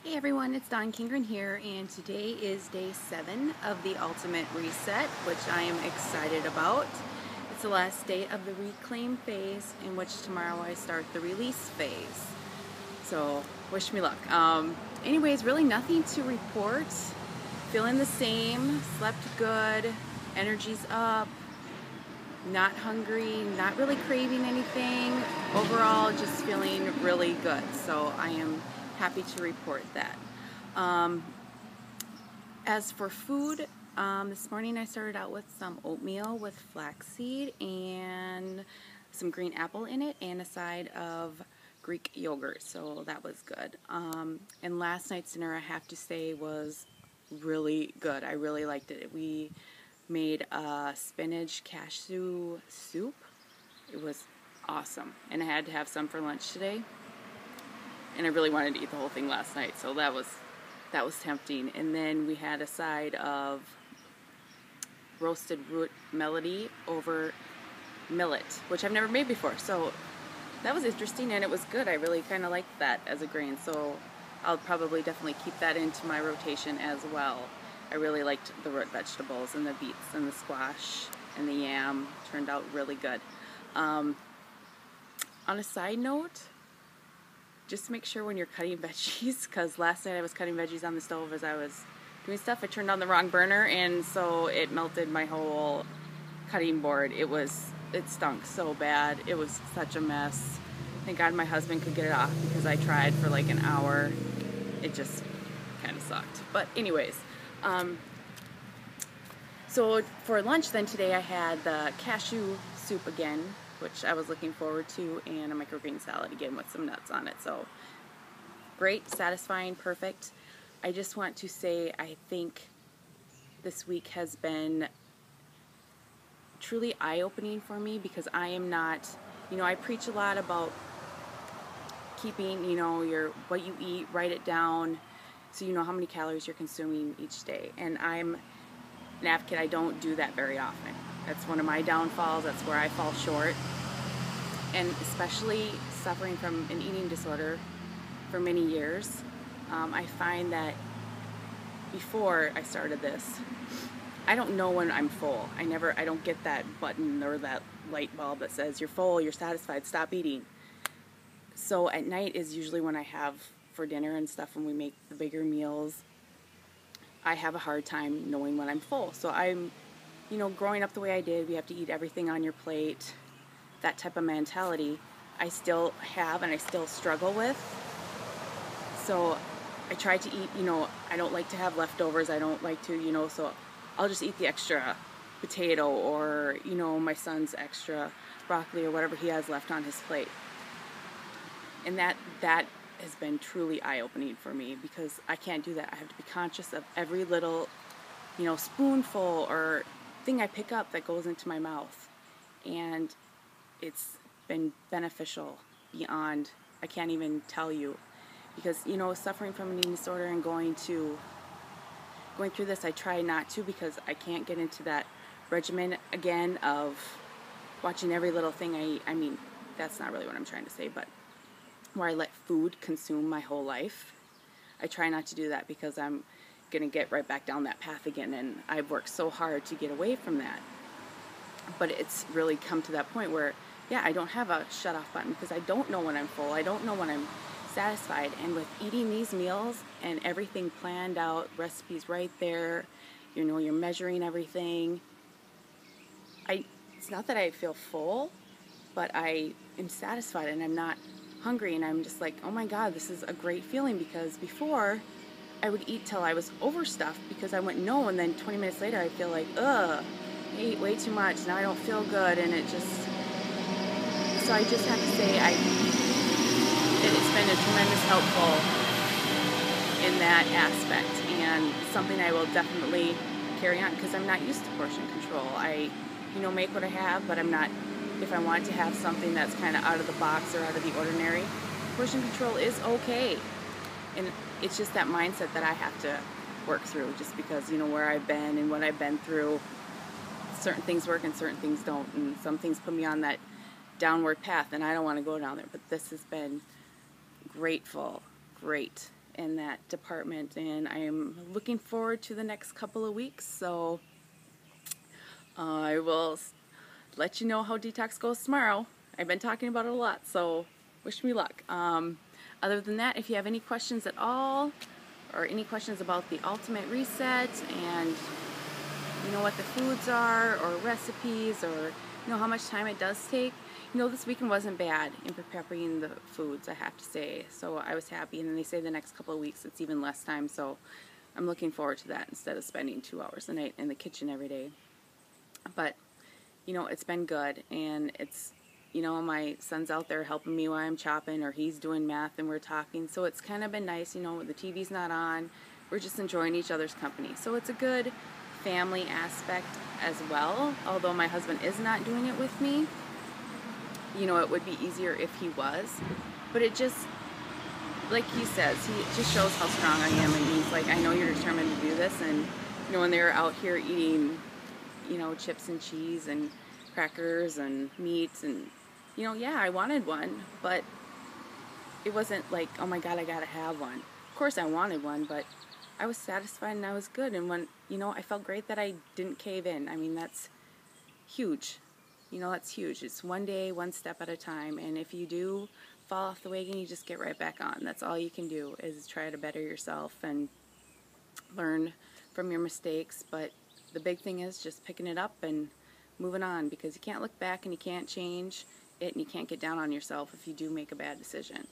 Hey everyone, it's Dawn Kingren here, and today is day 7 of the Ultimate Reset, which I am excited about. It's the last day of the reclaim phase, in which tomorrow I start the release phase. So, wish me luck. Anyways, really nothing to report. Feeling the same, slept good, energy's up, not hungry, not really craving anything. Overall, just feeling really good. So I am happy to report that. As for food, this morning I started out with some oatmeal with flaxseed and some green apple in it and a side of Greek yogurt, so that was good. And last night's dinner, I have to say, was really good. I really liked it. We made a spinach cashew soup. It was awesome, and I had to have some for lunch today. And I really wanted to eat the whole thing last night, so that was tempting. And then we had a side of roasted root melody over millet, which I've never made before. So that was interesting, and it was good. I really kind of liked that as a grain, so I'll probably definitely keep that into my rotation as well. I really liked the root vegetables and the beets and the squash and the yam. Turned out really good. On a side note, just make sure when you're cutting veggies, because last night I was cutting veggies on the stove as I was doing stuff. I turned on the wrong burner, and so it melted my whole cutting board. It stunk so bad. It was such a mess. Thank God my husband could get it off, because I tried for like an hour. It just kind of sucked. But anyways, so for lunch then today I had the cashew soup again, which I was looking forward to, and a microgreen salad again with some nuts on it. So great, satisfying, perfect. I just want to say I think this week has been truly eye-opening for me, because I am not, I preach a lot about keeping, what you eat, write it down so you know how many calories you're consuming each day. And I'm an advocate, I don't do that very often. That's one of my downfalls. That's where I fall short. And especially suffering from an eating disorder for many years, I find that before I started this, I don't know when I'm full. I don't get that button or that light bulb that says you're full, you're satisfied, stop eating. So at night is usually when I have for dinner and stuff, when we make the bigger meals, I have a hard time knowing when I'm full. So I'm, growing up the way I did, we have to eat everything on your plate, that type of mentality, I still have and I still struggle with. So I try to eat, I don't like to have leftovers. I don't like to, so I'll just eat the extra potato or, my son's extra broccoli or whatever he has left on his plate. And that has been truly eye-opening for me, because I can't do that. I have to be conscious of every little, spoonful or thing I pick up that goes into my mouth. And it's been beneficial beyond, I can't even tell you, because, suffering from an eating disorder and going through this, I try not to, because I can't get into that regimen again of watching every little thing I mean, that's not really what I'm trying to say, but where I let food consume my whole life. I try not to do that, because I'm going to get right back down that path again, and I've worked so hard to get away from that. But it's really come to that point where, I don't have a shut-off button, because I don't know when I'm full. I don't know when I'm satisfied. And with eating these meals and everything planned out, recipes right there, you're measuring everything, it's not that I feel full, but I am satisfied and I'm not hungry, and I'm just like, oh my God, this is a great feeling. Because before I would eat till I was overstuffed, because I wouldn't know, and then 20 minutes later I feel like, ugh, I ate way too much, now I don't feel good, and so I just have to say it's been a tremendous helpful in that aspect, and something I will definitely carry on, because I'm not used to portion control. I make what I have, but I'm not, if I want to have something that's kind of out of the box or out of the ordinary, portion control is okay. And it's just that mindset that I have to work through, just because, where I've been and what I've been through. Certain things work and certain things don't, and some things put me on that downward path, and I don't want to go down there. But this has been great, in that department, and I am looking forward to the next couple of weeks. So I will let you know how detox goes tomorrow. I've been talking about it a lot, so wish me luck. Other than that, if you have any questions at all, or any questions about the Ultimate Reset, and you know what the foods are, or recipes, or you know how much time it does take, you know, this weekend wasn't bad in preparing the foods, I have to say. So I was happy, and then they say the next couple of weeks it's even less time, so I'm looking forward to that instead of spending 2 hours a night in the kitchen every day. But you know, it's been good, and it's, you know, my son's out there helping me while I'm chopping, or he's doing math and we're talking, so it's kind of been nice. You know, the TV's not on, we're just enjoying each other's company, so it's a good family aspect as well. Although my husband is not doing it with me, you know, it would be easier if he was, but it just, like he says, he just shows how strong I am, and he's like, I know you're determined to do this. And you know, when they're out here eating, you know, chips and cheese and crackers and meats, and you know, yeah, I wanted one, but it wasn't like, oh my God, I gotta have one. Of course I wanted one, but I was satisfied and I was good. And when, you know, I felt great that I didn't cave in. I mean, that's huge. You know, that's huge. It's one day, one step at a time. And if you do fall off the wagon, you just get right back on. That's all you can do, is try to better yourself and learn from your mistakes. But the big thing is just picking it up and moving on, because you can't look back and you can't change it, and you can't get down on yourself if you do make a bad decision.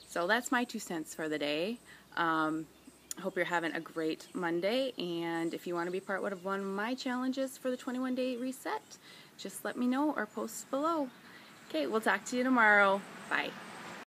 So that's my 2 cents for the day. Hope you're having a great Monday, and if you want to be part of one of my challenges for the 21-day reset, just let me know or post below. Okay, we'll talk to you tomorrow. Bye.